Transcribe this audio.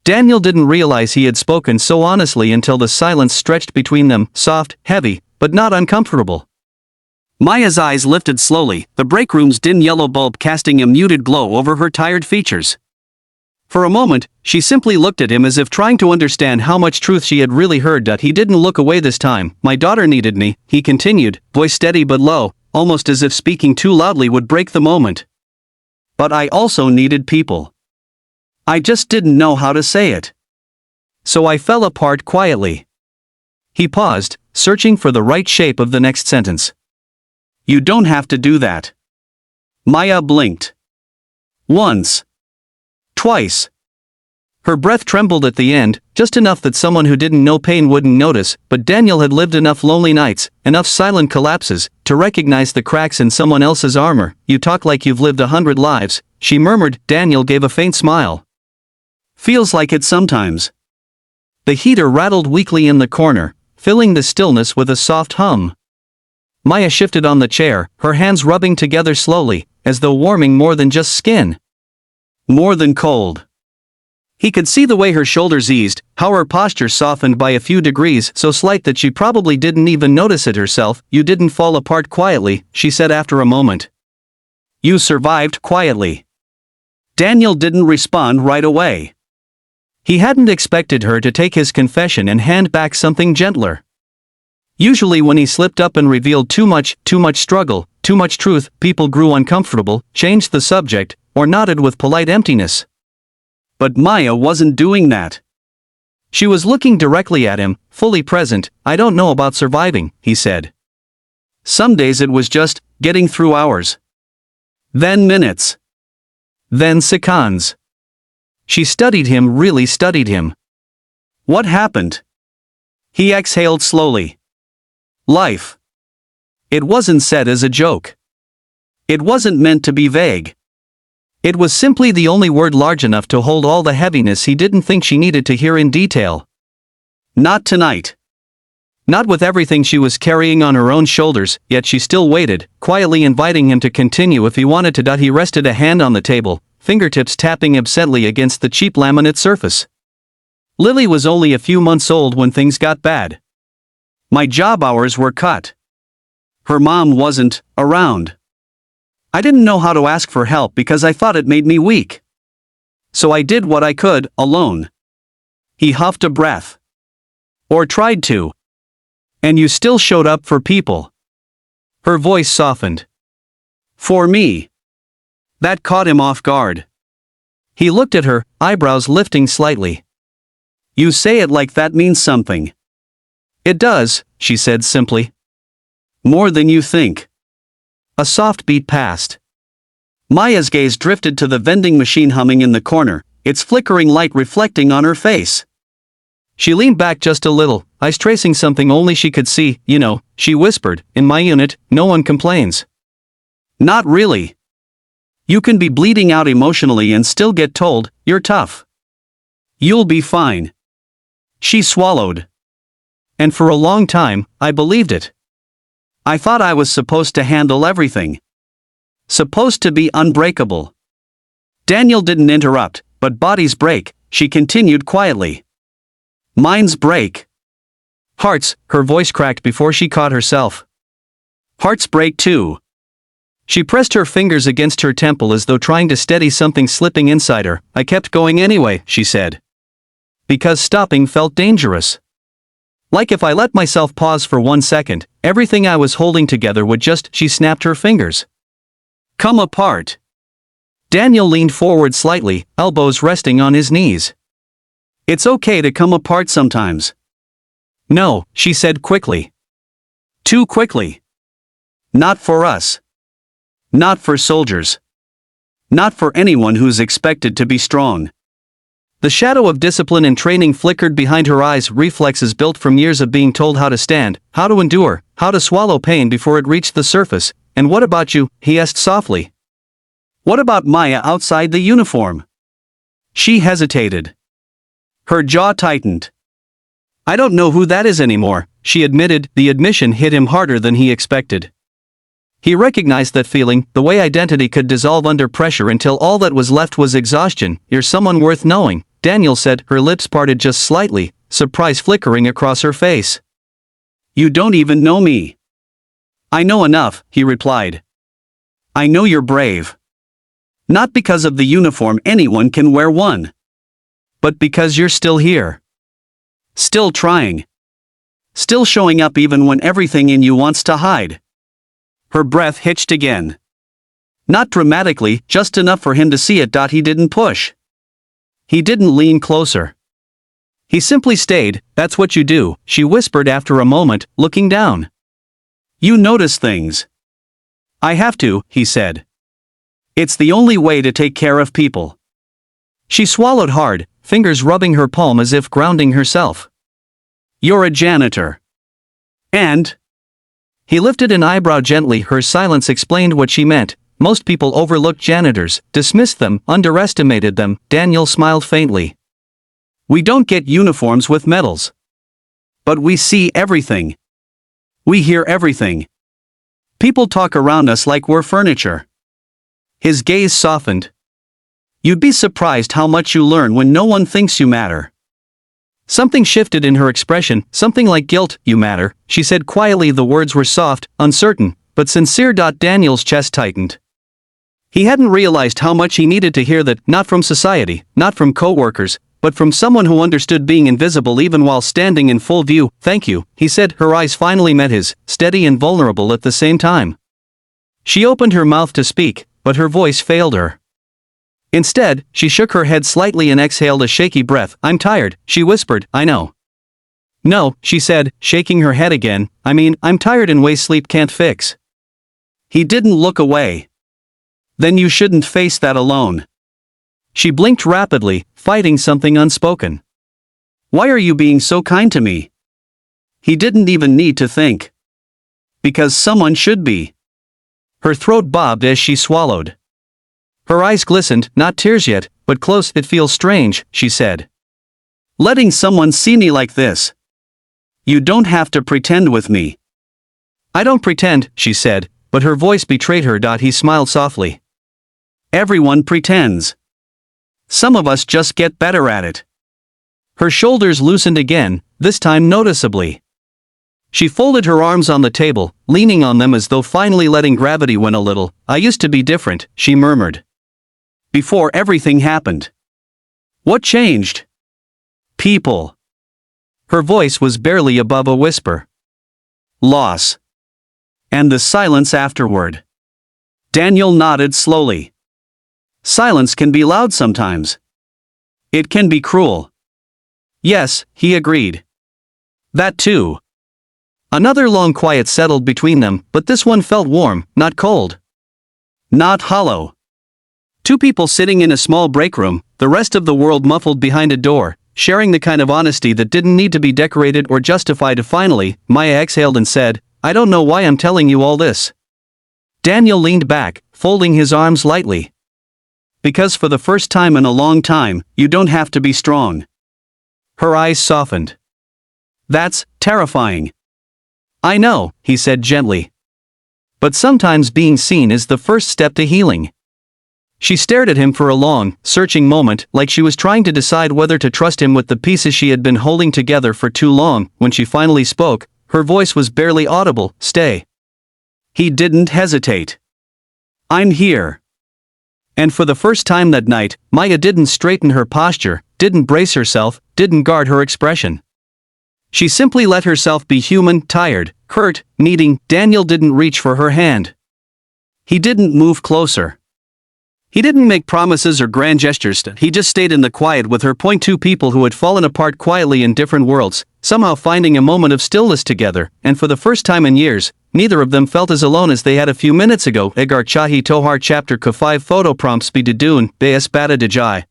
Daniel didn't realize he had spoken so honestly until the silence stretched between them, soft, heavy, but not uncomfortable. Maya's eyes lifted slowly, the break room's dim yellow bulb casting a muted glow over her tired features. For a moment, she simply looked at him as if trying to understand how much truth she had really heard. He didn't look away this time. My daughter needed me, he continued, voice steady but low, almost as if speaking too loudly would break the moment. But I also needed people. I just didn't know how to say it. So I fell apart quietly. He paused, searching for the right shape of the next sentence. You don't have to do that. Maya blinked. Once. Twice. Her breath trembled at the end, just enough that someone who didn't know pain wouldn't notice, but Daniel had lived enough lonely nights, enough silent collapses, to recognize the cracks in someone else's armor. You talk like you've lived 100 lives, she murmured. Daniel gave a faint smile. Feels like it sometimes. The heater rattled weakly in the corner, filling the stillness with a soft hum. Maya shifted on the chair, her hands rubbing together slowly, as though warming more than just skin. More than cold. He could see the way her shoulders eased, how her posture softened by a few degrees, so slight that she probably didn't even notice it herself. You didn't fall apart quietly, she said after a moment. You survived quietly. Daniel didn't respond right away. He hadn't expected her to take his confession and hand back something gentler. Usually when he slipped up and revealed too much struggle, too much truth, people grew uncomfortable, changed the subject, or nodded with polite emptiness. But Maya wasn't doing that. She was looking directly at him, fully present. I don't know about surviving, he said. Some days it was just getting through hours. Then minutes. Then seconds. She studied him, really studied him. What happened? He exhaled slowly. Life. It wasn't said as a joke. It wasn't meant to be vague. It was simply the only word large enough to hold all the heaviness he didn't think she needed to hear in detail. Not tonight. Not with everything she was carrying on her own shoulders, yet she still waited, quietly inviting him to continue if he wanted to. He rested a hand on the table, fingertips tapping absently against the cheap laminate surface. Lily was only a few months old when things got bad. My job hours were cut. Her mom wasn't around. I didn't know how to ask for help because I thought it made me weak. So I did what I could, alone. He huffed a breath. Or tried to. And you still showed up for people. Her voice softened. For me. That caught him off guard. He looked at her, eyebrows lifting slightly. You say it like that means something. It does, she said simply. More than you think. A soft beat passed. Maya's gaze drifted to the vending machine humming in the corner, its flickering light reflecting on her face. She leaned back just a little, eyes tracing something only she could see. You know, she whispered, in my unit, no one complains. Not really. You can be bleeding out emotionally and still get told, you're tough. You'll be fine. She swallowed. And for a long time, I believed it. I thought I was supposed to handle everything. Supposed to be unbreakable. Daniel didn't interrupt, but bodies break, she continued quietly. Minds break. Hearts, her voice cracked before she caught herself. Hearts break too. She pressed her fingers against her temple as though trying to steady something slipping inside her. I kept going anyway, she said. Because stopping felt dangerous. Like if I let myself pause for 1 second, everything I was holding together would just, she snapped her fingers. Come apart. Daniel leaned forward slightly, elbows resting on his knees. It's okay to come apart sometimes. No, she said quickly. Too quickly. Not for us. Not for soldiers. Not for anyone who's expected to be strong. The shadow of discipline and training flickered behind her eyes, reflexes built from years of being told how to stand, how to endure, how to swallow pain before it reached the surface. And what about you? He asked softly. What about Maya outside the uniform? She hesitated. Her jaw tightened. I don't know who that is anymore, she admitted. The admission hit him harder than he expected. He recognized that feeling, the way identity could dissolve under pressure until all that was left was exhaustion. You're someone worth knowing. Daniel said, her lips parted just slightly, surprise flickering across her face. You don't even know me. I know enough, he replied. I know you're brave. Not because of the uniform, anyone can wear one. But because you're still here. Still trying. Still showing up even when everything in you wants to hide. Her breath hitched again. Not dramatically, just enough for him to see it. He didn't push. He didn't lean closer. He simply stayed. That's what you do, she whispered after a moment, looking down. You notice things. I have to, he said. It's the only way to take care of people. She swallowed hard, fingers rubbing her palm as if grounding herself. You're a janitor. And? He lifted an eyebrow gently. Her silence explained what she meant. Most people overlooked janitors, dismissed them, underestimated them. Daniel smiled faintly. We don't get uniforms with medals. But we see everything. We hear everything. People talk around us like we're furniture. His gaze softened. You'd be surprised how much you learn when no one thinks you matter. Something shifted in her expression, something like guilt. You matter, she said quietly. The words were soft, uncertain, but sincere. Daniel's chest tightened. He hadn't realized how much he needed to hear that, not from society, not from co-workers, but from someone who understood being invisible even while standing in full view. Thank you, he said. Her eyes finally met his, steady and vulnerable at the same time. She opened her mouth to speak, but her voice failed her. Instead, she shook her head slightly and exhaled a shaky breath. I'm tired, she whispered. I know. No, she said, shaking her head again. I mean, I'm tired in ways sleep can't fix. He didn't look away. Then you shouldn't face that alone. She blinked rapidly, fighting something unspoken. Why are you being so kind to me? He didn't even need to think. Because someone should be. Her throat bobbed as she swallowed. Her eyes glistened, not tears yet, but close. It feels strange, she said. Letting someone see me like this. You don't have to pretend with me. I don't pretend, she said, but her voice betrayed her. He smiled softly. Everyone pretends. Some of us just get better at it. Her shoulders loosened again, this time noticeably. She folded her arms on the table, leaning on them as though finally letting gravity win a little. I used to be different, she murmured. Before everything happened. What changed? People. Her voice was barely above a whisper. Loss. And the silence afterward. Daniel nodded slowly. Silence can be loud sometimes. It can be cruel. Yes, he agreed. That too. Another long quiet settled between them, but this one felt warm, not cold. Not hollow. Two people sitting in a small break room, the rest of the world muffled behind a door, sharing the kind of honesty that didn't need to be decorated or justified. Finally, Maya exhaled and said, I don't know why I'm telling you all this. Daniel leaned back, folding his arms lightly. Because for the first time in a long time, you don't have to be strong. Her eyes softened. That's terrifying. I know, he said gently. But sometimes being seen is the first step to healing. She stared at him for a long, searching moment, like she was trying to decide whether to trust him with the pieces she had been holding together for too long. When she finally spoke, her voice was barely audible. Stay. He didn't hesitate. I'm here. And for the first time that night, Maya didn't straighten her posture, didn't brace herself, didn't guard her expression. She simply let herself be human, tired, hurt, needing. Daniel didn't reach for her hand. He didn't move closer. He didn't make promises or grand gestures. He just stayed in the quiet with her. Two people who had fallen apart quietly in different worlds, somehow finding a moment of stillness together, and for the first time in years, neither of them felt as alone as they had a few minutes ago. Egar Chahi Tohar Chapter K5 Photo Prompts Be Dudun, Bayas Bata Dejai.